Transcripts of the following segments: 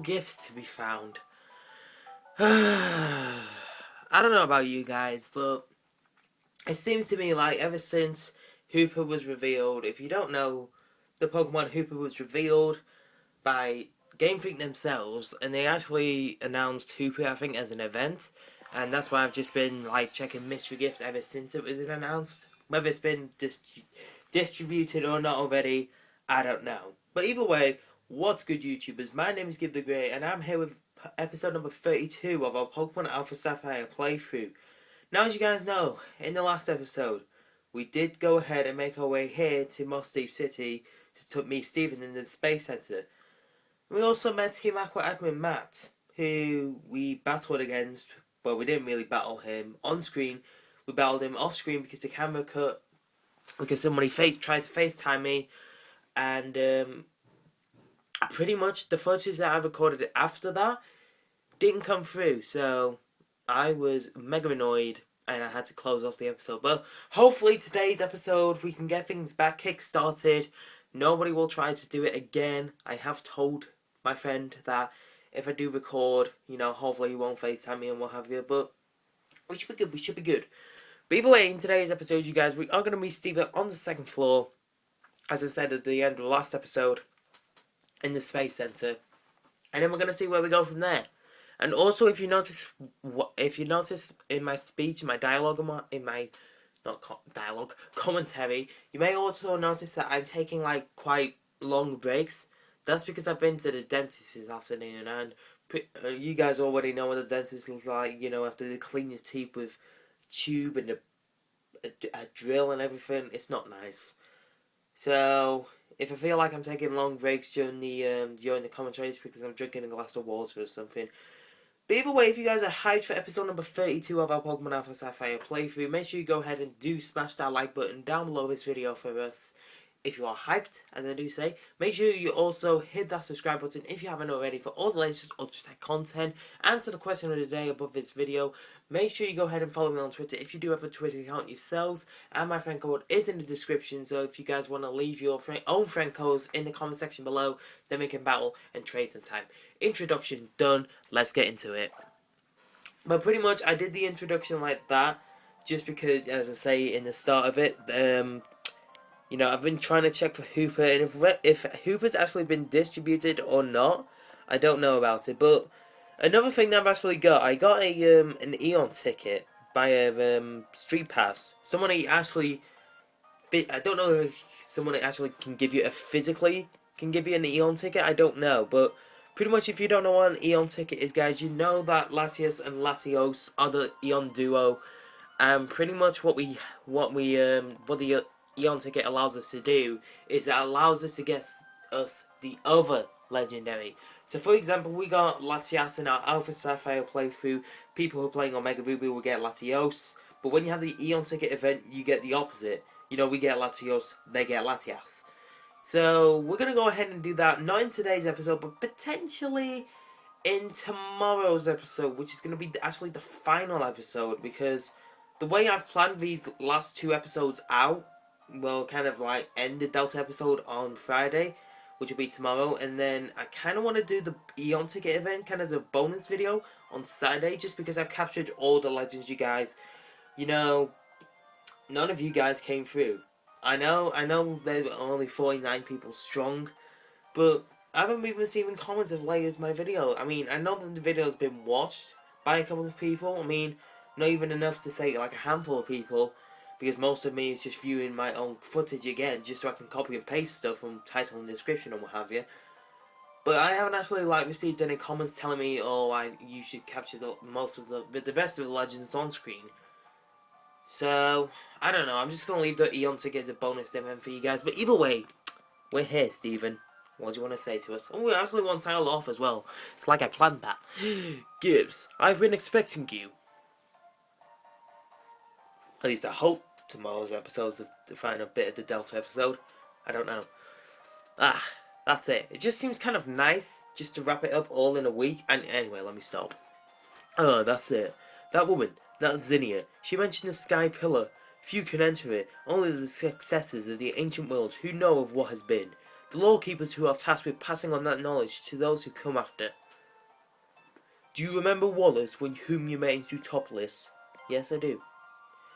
gifts to be found. I don't know about you guys, but it seems to me like ever since Hooper was revealed, if you don't know, the Pokemon Hooper was revealed by Game Freak themselves, and they actually announced Hooper, I think, as an event, and that's why I've just been like checking Mystery Gift ever since it was announced. Whether it's been distributed or not already, I don't know. But either way, what's good, YouTubers? My name is Gib The Great, and I'm here with episode number 32 of our Pokemon Alpha Sapphire playthrough. Now, as you guys know, in the last episode, we did go ahead and make our way here to Sootopolis City to meet Steven in the Space Center. We also met Team Aqua admin Matt, who we battled against. Well, we didn't really battle him on screen. We battled him off screen because the camera cut, because somebody tried to FaceTime me, and pretty much the footage that I recorded after that didn't come through, so I was mega annoyed and I had to close off the episode. But hopefully today's episode we can get things back kick-started. Nobody will try to do it again. I have told my friend that if I do record, hopefully he won't FaceTime me and what have you, but we should be good, we should be good. But either way, in today's episode, you guys, we are going to meet Steven on the second floor, as I said at the end of the last episode, in the Space Center, and then we're going to see where we go from there. And also, if you notice in my speech, in my dialogue, commentary, you may also notice that I'm taking like quite long breaks. That's because I've been to the dentist this afternoon, and you guys already know what the dentist looks like. After they clean your teeth with tube and a drill and everything, it's not nice. So if I feel like I'm taking long breaks during the commentary, it's because I'm drinking a glass of water or something. But either way, if you guys are hyped for episode number 32 of our Pokemon Alpha Sapphire playthrough, make sure you go ahead and do smash that like button down below this video for us. If you are hyped, as I do say, make sure you also hit that subscribe button if you haven't already for all the latest Ultra Tech content. Answer the question of the day above this video. Make sure you go ahead and follow me on Twitter if you do have a Twitter account yourselves. And my friend code is in the description, so if you guys want to leave your own friend codes in the comment section below, then we can battle and trade some time. Introduction done, let's get into it. But pretty much I did the introduction like that, just because, as I say in the start of it, I've been trying to check for Hooper, and if Hooper's actually been distributed or not, I don't know about it. But another thing that I've actually got, I got an Eon ticket by a Street Pass. Someone actually, I don't know if someone actually can give you an Eon ticket. I don't know, but pretty much if you don't know what an Eon ticket is, guys, you know that Latias and Latios are the Eon duo, and pretty much what the Eon ticket allows us to do is it allows us to get us the other legendary. So for example, we got Latias in our Alpha Sapphire playthrough. People who are playing on Mega Ruby will get Latios, but when you have the Eon ticket event, you get the opposite. We get Latios, they get Latias. So we're going to go ahead and do that, not in today's episode, but potentially in tomorrow's episode, which is going to be actually the final episode, because the way I've planned these last two episodes out, will kind of like end the Delta episode on Friday, which will be tomorrow, and then I kind of want to do the Eon ticket event kind of as a bonus video on Saturday, just because I've captured all the legends, you guys. None of you guys came through. I know there were only 49 people strong, but I haven't been receiving comments as late as my video. I mean, I know that the video's been watched by a couple of people. I mean, not even enough to say like a handful of people, because most of me is just viewing my own footage again, just so I can copy and paste stuff from title and description and what have you. But I haven't actually received any comments telling me, you should capture most of the rest of the legends on screen. So I don't know. I'm just gonna leave the Eon ticket as a bonus event for you guys. But either way, we're here, Steven. What do you want to say to us? Oh, we actually want to title off as well. It's like I planned that. Gibbs, I've been expecting you. At least I hope tomorrow's episodes to find a bit of the Delta episode. I don't know. That's it. It just seems kind of nice just to wrap it up all in a week. And anyway, let me stop. That's it. That woman, that Zinnia, she mentioned the Sky Pillar. Few can enter it. Only the successors of the ancient world who know of what has been. The lore keepers who are tasked with passing on that knowledge to those who come after. Do you remember Wallace, whom you met in Sootopolis? Yes, I do.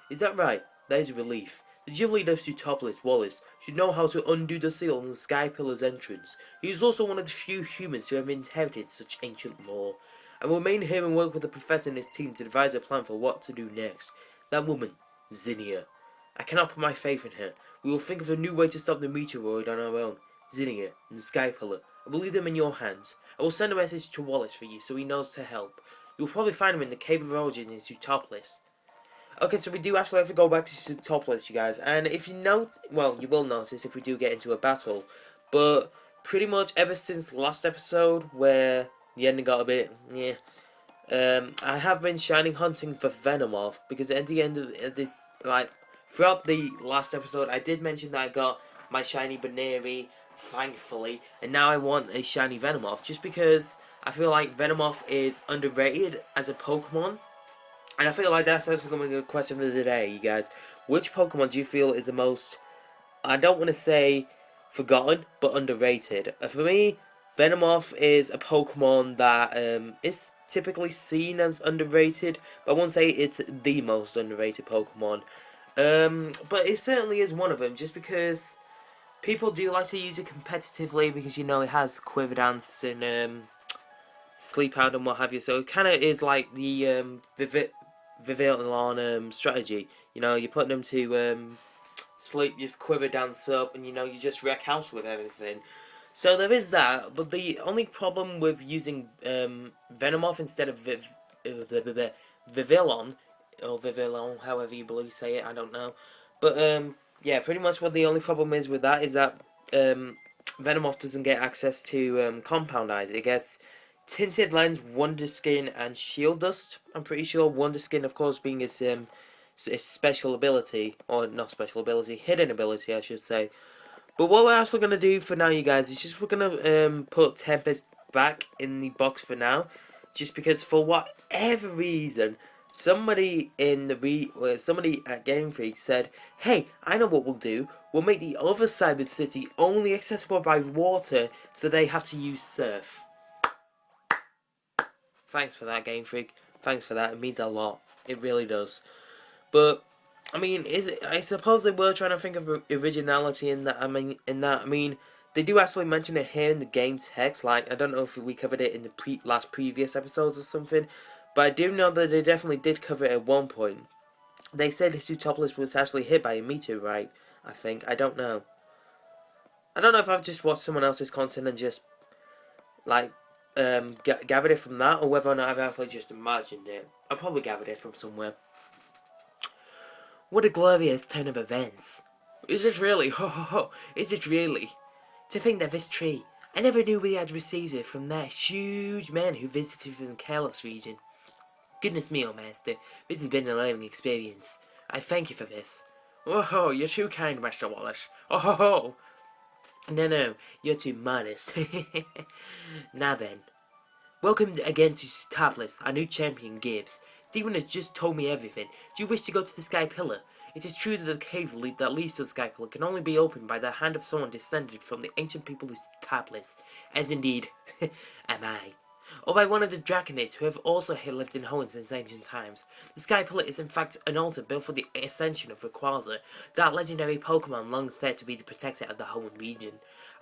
Is that right? That is a relief. The gym leader of Sootopolis, Wallace, should know how to undo the seal on the Sky Pillar's entrance. He is also one of the few humans who have inherited such ancient lore. I will remain here and work with the professor and his team to devise a plan for what to do next. That woman, Zinnia. I cannot put my faith in her. We will think of a new way to stop the meteoroid on our own. Zinnia and the Sky Pillar. I will leave them in your hands. I will send a message to Wallace for you so he knows to help. You will probably find him in the Cave of Origin in Sootopolis. Okay, so we do actually have to go back to Sootopolis, you guys. And if you note, well, you will notice if we do get into a battle. But pretty much ever since the last episode, where the ending got a bit, yeah. I have been shiny hunting for Venomoth because at the end of the, throughout the last episode, I did mention that I got my shiny Baneri, thankfully, and now I want a shiny Venomoth just because I feel like Venomoth is underrated as a Pokemon. And I feel like that's also going to be a question of the day, you guys. Which Pokemon do you feel is the most, I don't want to say forgotten, but underrated? For me, Venomoth is a Pokemon that is typically seen as underrated, but I won't say it's the most underrated Pokemon. But it certainly is one of them, just because people do like to use it competitively, because, you know, it has Quiver Dance and Sleep Out and what have you, so it kind of is like the Vivillon strategy. You know, you put them to sleep, you Quiver Dance up, and you know, you just wreck house with everything. So there is that, but the only problem with using Venomoth instead of Vivillon, or Vivillon, however you believe say it, I don't know. But yeah, pretty much what the only problem is with that is that Venomoth doesn't get access to Compound Eyes. It gets Tinted Lens, Wonder Skin, and Shield Dust. I'm pretty sure Wonder Skin, of course, being its special ability, or not special ability, hidden ability, I should say. But what we're actually going to do for now, you guys, is just we're going to put Tempest back in the box for now. Just because for whatever reason, somebody somebody at Game Freak said, hey, I know what we'll do. We'll make the other side of the city only accessible by water, so they have to use surf. Thanks for that, Game Freak. Thanks for that. It means a lot. It really does. But I mean, I suppose they were trying to think of originality in that. I mean, they do actually mention it here in the game text. Like, I don't know if we covered it in the last previous episodes or something, but I do know that they definitely did cover it at one point. They said Sootopolis was actually hit by a meteorite. I think. I don't know. I don't know if I've just watched someone else's content and just like gathered it from that, or whether or not I've actually just imagined it. I probably gathered it from somewhere. What a glorious turn of events. Is it really? Ho ho ho. Is it really? To think that this tree, I never knew we had received it from that huge man who visited from the Kalos region. Goodness me, oh master, this has been a learning experience. I thank you for this. Oh ho, you're too kind, Master Wallace. Oh ho ho. No, you're too modest. Now then. Welcome again to Sootopolis, our new champion, Gibbs. Stephen has just told me everything. Do you wish to go to the Sky Pillar? It is true that the cave that leads to the Sky Pillar can only be opened by the hand of someone descended from the ancient people of Sootopolis, as indeed am I. Or by one of the Draconids who have also lived in Hoenn since ancient times. The Sky Pillar is in fact an altar built for the ascension of Rayquaza, that legendary Pokemon long said to be the protector of the Hoenn region.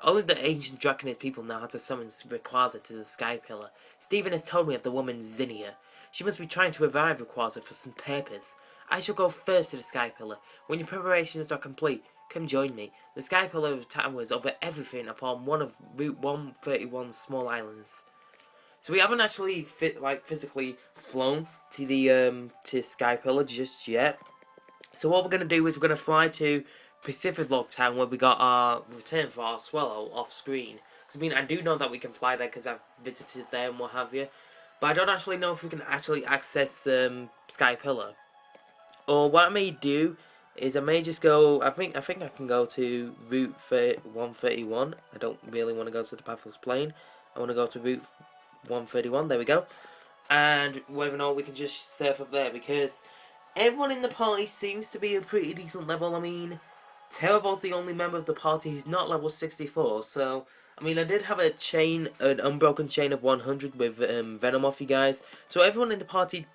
Only the ancient Draconid people know how to summon Rayquaza to the Sky Pillar. Stephen has told me of the woman Zinnia. She must be trying to revive Rayquaza for some purpose. I shall go first to the Sky Pillar. When your preparations are complete, come join me. The Sky Pillar towers over everything upon one of Route 131's small islands. So we haven't actually physically flown to the Sky Pillar just yet. So what we're gonna do is we're gonna fly to Pacific Log Town, where we got our return for our Swellow off screen. Because I mean, I do know that we can fly there because I've visited there and what have you. But I don't actually know if we can actually access Sky Pillar. Or what I may do is I may just go. I think I can go to Route 131. I don't really want to go to the Pathless Plain. I want to go to Route 131. There we go. And whether or not we can just surf up there, because everyone in the party seems to be a pretty decent level. I mean, Teravolt the only member of the party who's not level 64, so I mean, I did have a chain, an unbroken chain of 100 with Venom off you guys. So everyone in the party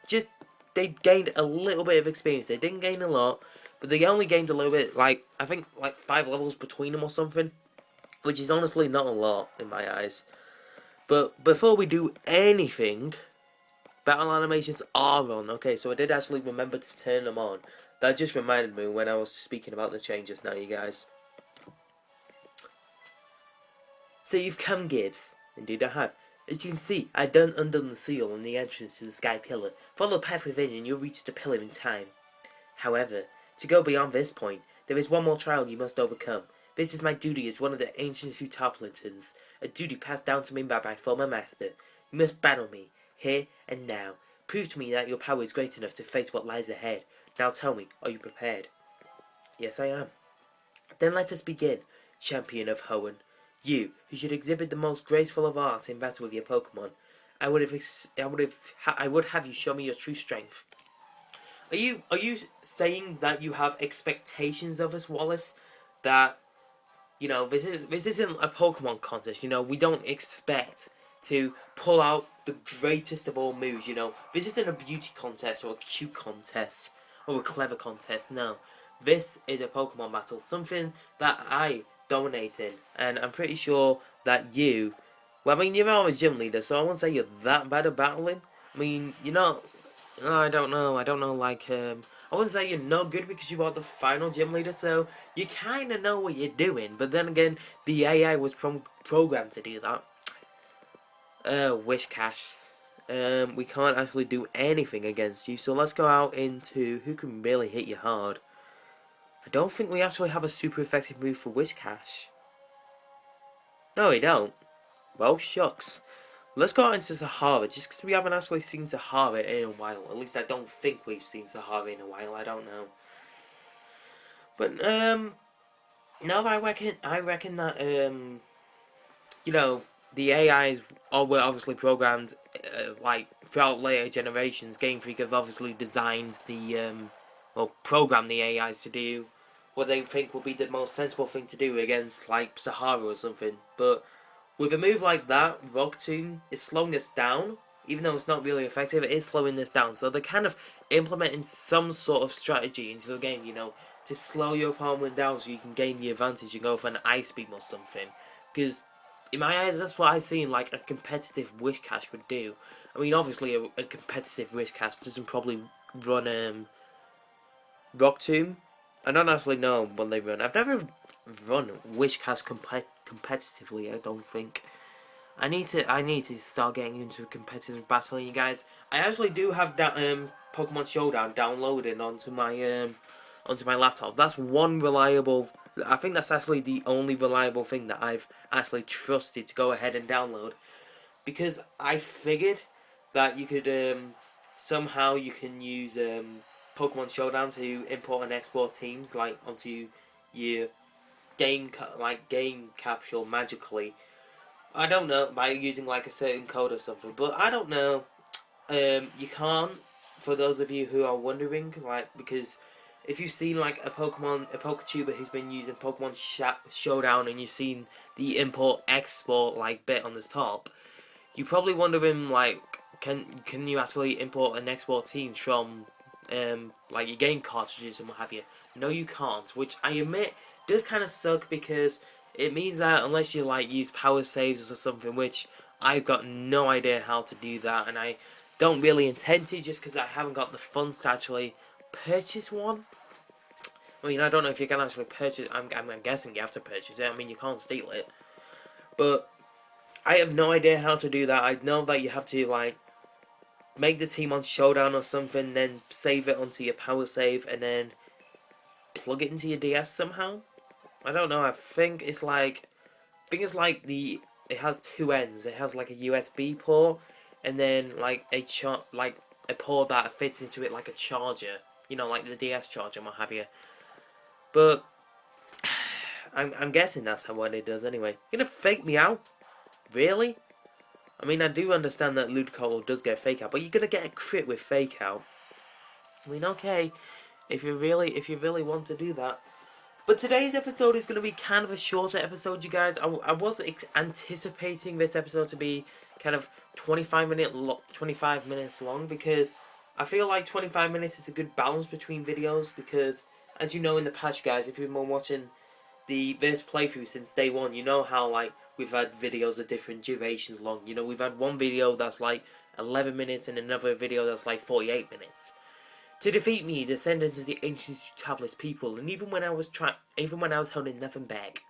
they gained a little bit of experience. They didn't gain a lot, but they only gained a little bit, like, I think, like 5 levels between them or something. Which is honestly not a lot in my eyes. But before we do anything, battle animations are on. Okay, so I did actually remember to turn them on. That just reminded me when I was speaking about the changes now, you guys. So you've come, Gibbs. Indeed I have. As you can see, I've undone the seal on the entrance to the Sky Pillar. Follow the path within and you'll reach the pillar in time. However, to go beyond this point, there is one more trial you must overcome. This is my duty as one of the ancient Sootopolitans, a duty passed down to me by my former master. You must battle me, here and now. Prove to me that your power is great enough to face what lies ahead. Now tell me, are you prepared? Yes, I am. Then let us begin, champion of Hoenn. You, who should exhibit the most graceful of arts in battle with your Pokémon. I would have you show me your true strength. Are you saying that you have expectations of us, Wallace? That, you know, this isn't a Pokemon contest. You know, we don't expect to pull out the greatest of all moves. You know, this isn't a beauty contest or a cute contest or a clever contest. No, this is a Pokemon battle, something that I dominate in, and I'm pretty sure that you. Well, I mean, you're not a gym leader, so I won't say you're that bad at battling. I mean, you're not. I don't know. Like, I wouldn't say you're not good because you are the final gym leader, so you kind of know what you're doing. But then again, the AI was programmed to do that. Wish Cash. We can't actually do anything against you, so let's go out into who can really hit you hard. I don't think we actually have a super effective move for Wish Cash. No, we don't. Well, shucks. Let's go out into Sahara, just because we haven't actually seen Sahara in a while. At least I don't think we've seen Sahara in a while, I don't know. But, no, I reckon that, you know, the AIs were obviously programmed, like, throughout later generations. Game Freak have obviously designed or programmed the AIs to do what they think will be the most sensible thing to do against, like, Sahara or something. But with a move like that, Rock Tomb is slowing us down. Even though it's not really effective, it is slowing us down. So they're kind of implementing some sort of strategy into the game, you know, to slow your opponent down so you can gain the advantage and go for an Ice Beam or something. Because, in my eyes, that's what I see in, like, a competitive Wish Cash would do. I mean, obviously, a competitive Wish Cash doesn't probably run, Rock Tomb. I don't actually know when they run. I've never run Wish Cash competitively, I don't think. I need to start getting into competitive battling, you guys. I actually do have that Pokemon Showdown downloaded onto my laptop. That's one reliable. I think that's actually the only reliable thing that I've actually trusted to go ahead and download, because I figured that you could somehow you can use Pokemon Showdown to import and export teams like onto your game capsule magically. I don't know, by using like a certain code or something, but I don't know. You can't, for those of you who are wondering, like, because if you've seen like a Poketuber who's been using Pokemon Showdown and you've seen the import export like bit on the top, you probably wondering like, can you actually import and export teams from like your game cartridges and what have you? No, you can't, which I admit does kind of suck, because it means that unless you like use power saves or something, which I've got no idea how to do that, and I don't really intend to, just because I haven't got the funds to actually purchase one. I mean, I don't know if you can actually purchase. I'm guessing you have to purchase it. I mean, you can't steal it, but I have no idea how to do that. I know that you have to like make the team on Showdown or something, then save it onto your power save, and then plug it into your DS somehow. I don't know. I think it's like it has two ends. It has like a USB port, and then like a port that fits into it like a charger. You know, like the DS charger, and what have you. But I'm guessing that's what it does anyway. You're gonna fake me out? Really? I mean, I do understand that Ludicolo does get fake out, but you're gonna get a crit with fake out. I mean, okay, if you really want to do that. But today's episode is going to be kind of a shorter episode, you guys. I was anticipating this episode to be kind of 25 minutes long, because I feel like 25 minutes is a good balance between videos, because as you know in the past, guys, if you've been watching this playthrough since day one, you know how like we've had videos of different durations long. You know, we've had one video that's like 11 minutes and another video that's like 48 minutes. To defeat me, descendants of the ancient Sootopolis people, and even when I was holding nothing back.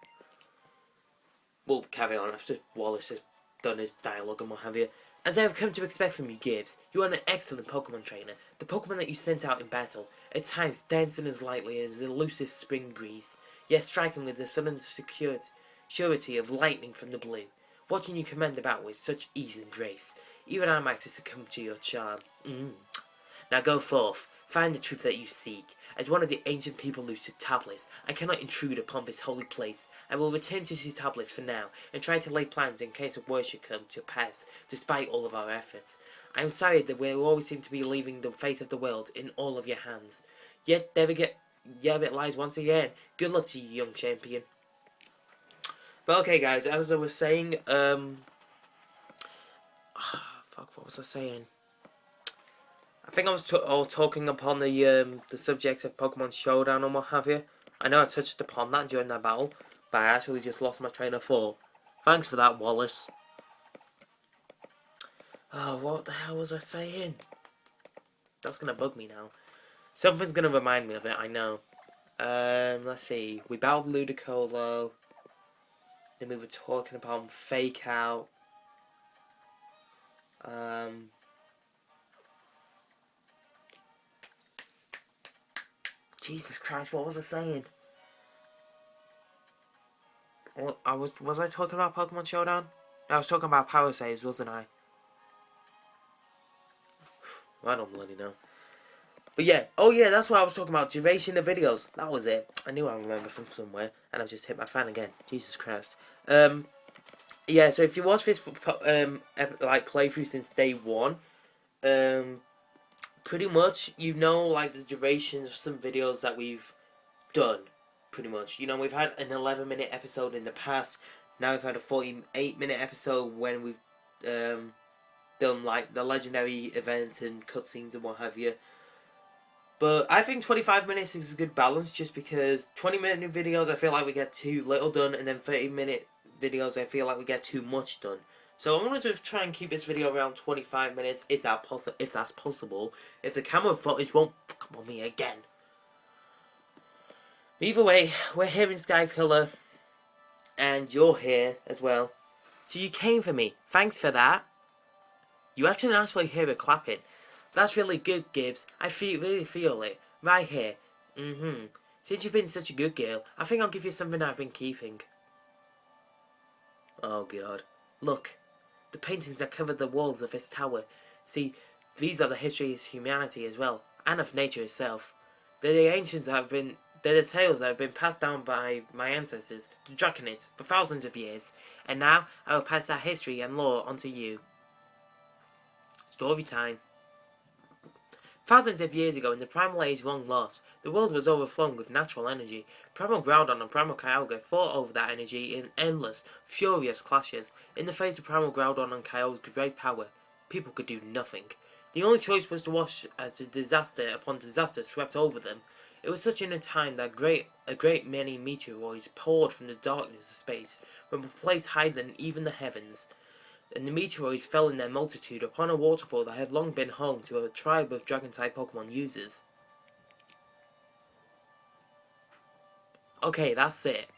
We'll carry on after Wallace has done his dialogue and what have you. As I have come to expect from you, Gibbs, you are an excellent Pokemon trainer. The Pokemon that you sent out in battle, at times dancing as lightly as an elusive spring breeze, yet striking with the sudden surety of lightning from the blue. Watching you command about with such ease and grace, even I might have succumbed to your charm. Now go forth. Find the truth that you seek. As one of the ancient people of Sootopolis, I cannot intrude upon this holy place. I will return to Sootopolis for now, and try to lay plans in case a war should come to pass, despite all of our efforts. I am sorry that we always seem to be leaving the fate of the world in all of your hands. Yet there it lies once again. Good luck to you, young champion. But okay, guys, as I was saying, what was I saying? I think I was talking upon the subject of Pokemon Showdown and what have you. I know I touched upon that during that battle, but I actually just lost my train of thought. Thanks for that, Wallace. Oh, what the hell was I saying? That's gonna bug me now. Something's gonna remind me of it, I know. Let's see. We battled Ludicolo. Then we were talking about Fake Out. Jesus Christ, what was I saying? Was I talking about Pokemon Showdown? No, I was talking about Power Saves, wasn't I? I don't bloody know. But yeah, oh yeah, that's what I was talking about. Duration of videos. That was it. I knew I remember from somewhere, and I've just hit my fan again. Jesus Christ. Yeah. So if you watch this like playthrough since day one, pretty much you know like the durations of some videos that we've done. Pretty much, you know, we've had an 11-minute episode in the past. Now we've had a 48-minute episode when we've done like the legendary events and cutscenes and what have you. But I think 25 minutes is a good balance, just because 20-minute videos I feel like we get too little done, and then 30-minute videos I feel like we get too much done. So I'm going to try and keep this video around 25 minutes, if that's possible. If the camera footage won't come on me again. Either way, we're here in Sky Pillar, and you're here as well. So you came for me. Thanks for that. You actually hear it clapping. That's really good, Gibbs. I really feel it. Right here. Since you've been such a good girl, I think I'll give you something I've been keeping. Oh God. Look. The paintings that cover the walls of this tower. See, these are the history of humanity as well, and of nature itself. They're the tales that have been passed down by my ancestors, the Draconids, for thousands of years. And now, I will pass that history and lore onto you. Story time. Thousands of years ago, in the Primal Age long lost, the world was overflowing with natural energy. Primal Groudon and Primal Kyogre fought over that energy in endless, furious clashes. In the face of Primal Groudon and Kyogre's great power, people could do nothing. The only choice was to watch as the disaster upon disaster swept over them. It was such in a time that a great many meteoroids poured from the darkness of space, from a place higher than even the heavens. And the meteoroids fell in their multitude upon a waterfall that had long been home to a tribe of Dragon-type Pokemon users. Okay, that's it.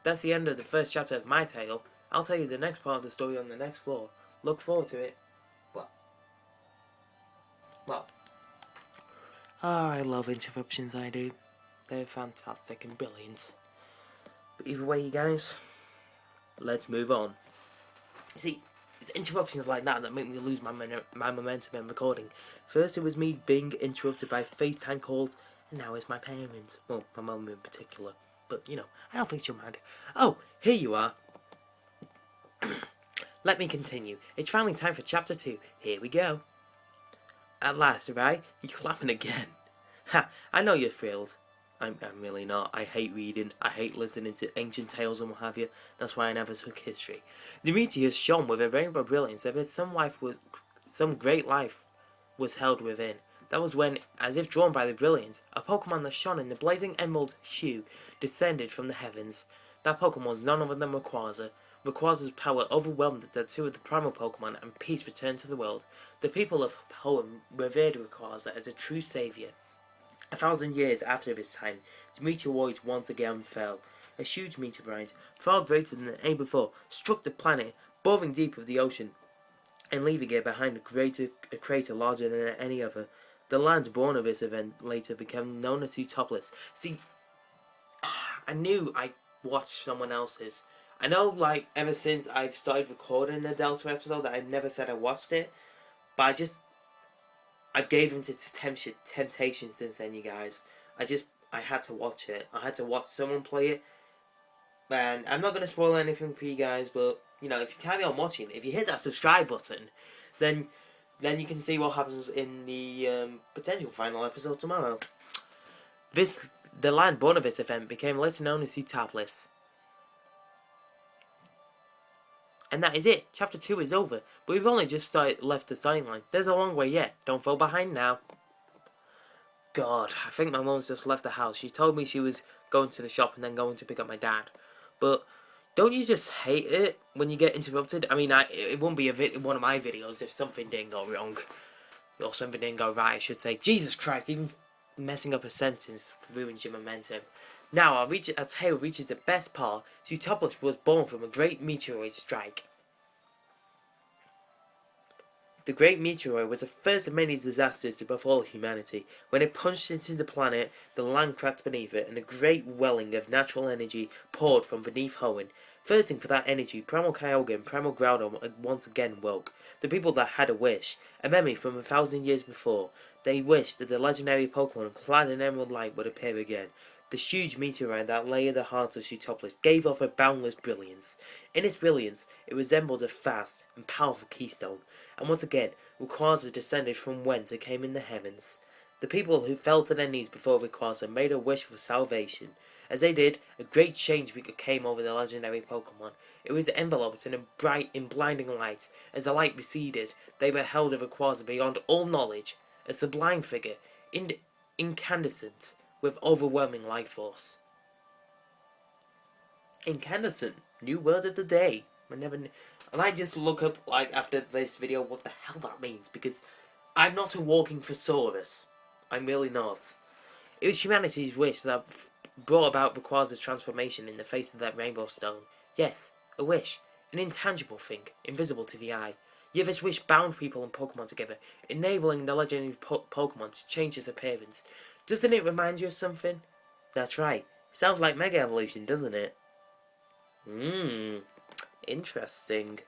That's the end of the first chapter of my tale. I'll tell you the next part of the story on the next floor. Look forward to it. Well. Oh, I love interruptions, I do. They're fantastic and brilliant. But either way, you guys, let's move on. See, it's interruptions like that make me lose my momentum in recording. First it was me being interrupted by FaceTime calls, and now it's my parents. Well, my mum in particular. But, you know, I don't think she'll mind. Oh, here you are. Let me continue. It's finally time for chapter 2. Here we go. At last, right? You're clapping again. Ha! I know you're thrilled. I'm really not. I hate reading. I hate listening to ancient tales and what have you. That's why I never took history. The meteor shone with a rainbow brilliance, as if some great life was held within. That was when, as if drawn by the brilliance, a Pokemon that shone in the blazing emerald hue descended from the heavens. That Pokemon was none other than Rayquaza. Rayquaza's power overwhelmed the two of the primal Pokemon, and peace returned to the world. The people of Hoenn revered Rayquaza as a true savior. 1,000 years after this time, the meteoroid once again fell. A huge meteorite, far greater than any before, struck the planet, boring deep of the ocean, and leaving it behind a crater larger than any other. The land born of this event later became known as Sootopolis. See, I knew I watched someone else's. I know, like, ever since I've started recording the Delta episode, that I never said I watched it, but I've gave into temptation since then, you guys. I had to watch it. I had to watch someone play it. And I'm not going to spoil anything for you guys, but, you know, if you carry on watching, if you hit that subscribe button, then you can see what happens in the potential final episode tomorrow. The land born of this event became later known as Sootopolis. And that is it. Chapter 2 is over. But we've only just left the starting line. There's a long way yet. Don't fall behind now. God, I think my mum's just left the house. She told me she was going to the shop and then going to pick up my dad. But don't you just hate it when you get interrupted? I mean, it wouldn't be one of my videos if something didn't go wrong. Or something didn't go right, I should say. Jesus Christ, even messing up a sentence ruins your momentum. Now, our tale reaches the best part. Sootopolis was born from a great meteoroid strike. The great meteoroid was the first of many disasters to befall humanity. When it punched into the planet, the land cracked beneath it, and a great welling of natural energy poured from beneath Hoenn. Thirsting for that energy, Primal Kyogre and Primal Groudon once again woke. The people that had a wish, a memory from 1,000 years before. They wished that the legendary Pokemon clad in emerald light would appear again. The huge meteorite that lay at the heart of Sootopolis gave off a boundless brilliance. In its brilliance, it resembled a vast and powerful keystone, and once again, Rayquaza descended from whence it came in the heavens. The people who fell to their knees before Rayquaza made a wish for salvation. As they did, a great change came over the legendary Pokemon. It was enveloped in blinding light. As the light receded, they beheld a Rayquaza beyond all knowledge, a sublime figure, incandescent, with overwhelming life force. Incandescent, new word of the day. I might just look up, like, after this video what the hell that means, because I'm not a walking thesaurus. I'm really not. It was humanity's wish that brought about Rayquaza's transformation in the face of that rainbow stone. Yes, a wish. An intangible thing, invisible to the eye. Yet this wish bound people and Pokemon together, enabling the legendary Pokemon to change its appearance. Doesn't it remind you of something? That's right. Sounds like Mega Evolution, doesn't it? Interesting.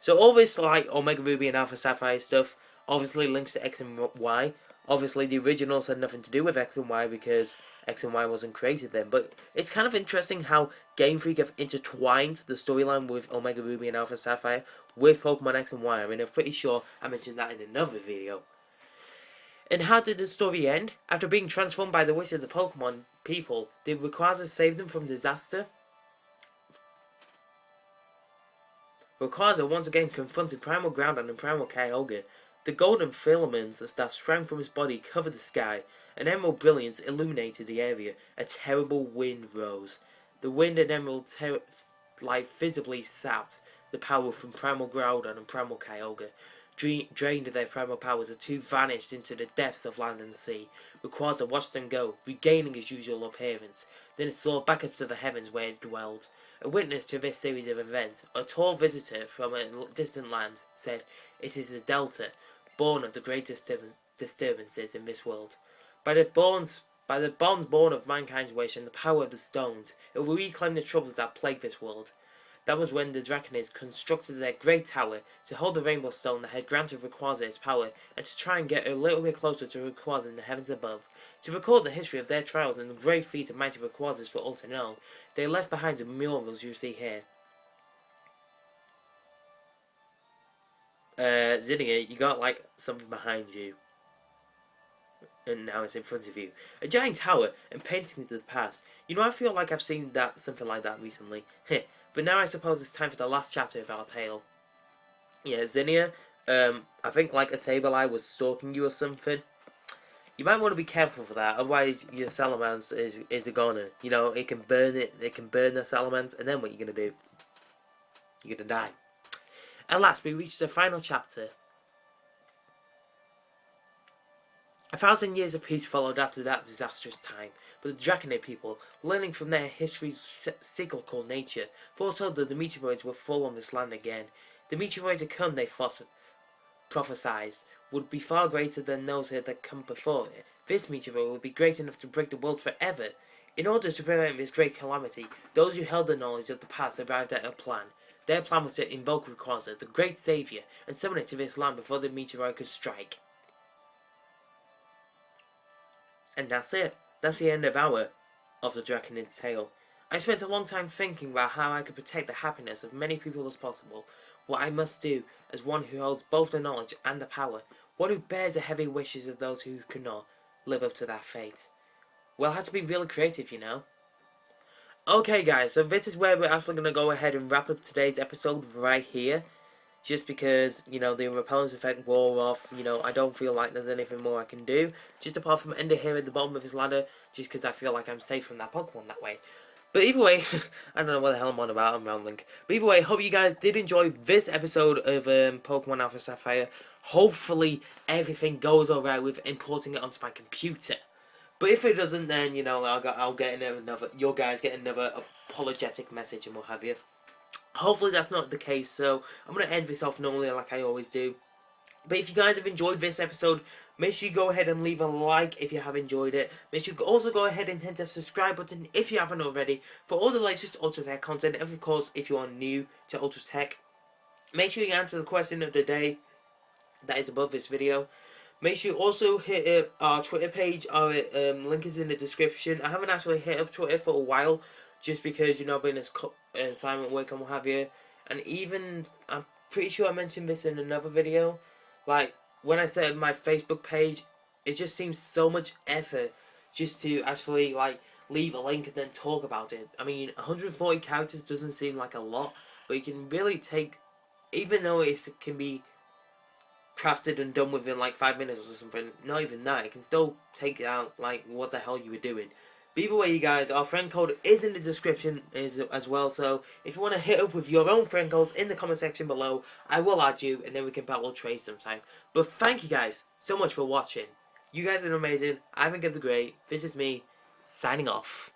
So all this, like, Omega Ruby and Alpha Sapphire stuff obviously links to X and Y. Obviously the originals had nothing to do with X and Y because X and Y wasn't created then. But it's kind of interesting how Game Freak have intertwined the storyline with Omega Ruby and Alpha Sapphire with Pokemon X and Y. I mean, I'm pretty sure I mentioned that in another video. And how did the story end? After being transformed by the wish of the Pokemon people, did Rayquaza save them from disaster? Rayquaza once again confronted Primal Groudon and Primal Kyogre. The golden filaments that sprang from his body covered the sky. An emerald brilliance illuminated the area. A terrible wind rose. The wind and emerald light visibly sapped the power from Primal Groudon and Primal Kyogre. Drained of their primal powers, the two vanished into the depths of land and sea. Rayquaza watched them go, regaining his usual appearance. Then it soared back up to the heavens where it dwelled. A witness to this series of events, a tall visitor from a distant land, said, "It is the Delta, born of the greatest disturbances in this world. By the bonds born of mankind's wish and the power of the stones, it will reclaim the troubles that plague this world." That was when the Draconids constructed their great tower to hold the Rainbow Stone that had granted Rayquaza its power, and to try and get a little bit closer to Rayquaza in the heavens above. To record the history of their trials and the great feat of mighty Rayquazas for all to know, they left behind the murals you see here. Zinnia, you got, like, something behind you. and now it's in front of you. A giant tower and paintings of the past. You know, I feel like I've seen something like that recently. But now I suppose it's time for the last chapter of our tale. Yeah, Zinnia, I think like a Sableye was stalking you or something. You might want to be careful for that, otherwise your Salamence is a goner. You know, it can burn the Salamence, and then what are you going to do? You're going to die. At last, we reached the final chapter. 1,000 years of peace followed after that disastrous time, but the Draconid people, learning from their history's cyclical nature, foretold that the meteoroids would fall on this land again. The meteoroids to come, they prophesied, would be far greater than those that had come before it. This meteoroid would be great enough to break the world forever. In order to prevent this great calamity, those who held the knowledge of the past arrived at a plan. Their plan was to invoke Rayquaza, the great saviour, and summon it to this land before the meteoroid could strike. And that's it. That's the end of the Draconid's tale. I spent a long time thinking about how I could protect the happiness of many people as possible. What I must do as one who holds both the knowledge and the power. One who bears the heavy wishes of those who cannot live up to that fate. Well, I had to be really creative, you know. Okay guys, so this is where we're actually going to go ahead and wrap up today's episode right here. Just because, you know, the repellence effect wore off, you know, I don't feel like there's anything more I can do. Just apart from Ender here at the bottom of his ladder, just because I feel like I'm safe from that Pokemon that way. But either way, I don't know what the hell I'm on about, I'm rambling. But either way, hope you guys did enjoy this episode of Pokemon Alpha Sapphire. Hopefully everything goes alright with importing it onto my computer. But if it doesn't, then, you know, I'll get your guys get another apologetic message and what have you. Hopefully that's not the case, so I'm going to end this off normally like I always do. But if you guys have enjoyed this episode, make sure you go ahead and leave a like if you have enjoyed it. Make sure you also go ahead and hit the subscribe button if you haven't already for all the latest Ultra Tech content. And of course, if you are new to Ultra Tech, make sure you answer the question of the day that is above this video. Make sure you also hit our Twitter page. Our link is in the description. I haven't actually hit up Twitter for a while, just because, you know, I've been in assignment work and what have you. And even, I'm pretty sure I mentioned this in another video, like, when I set up my Facebook page, it just seems so much effort just to actually, like, leave a link and then talk about it. I mean, 140 characters doesn't seem like a lot, but you can really take, even though it can be crafted and done within like 5 minutes or something, not even that, it can still take out like what the hell you were doing. But either way, you guys, our friend code is in the description as well, so if you want to hit up with your own friend codes in the comment section below, I will add you and then we can battle trade sometime. But thank you guys so much for watching. You guys are amazing. I've been Gib The Great. This is me signing off.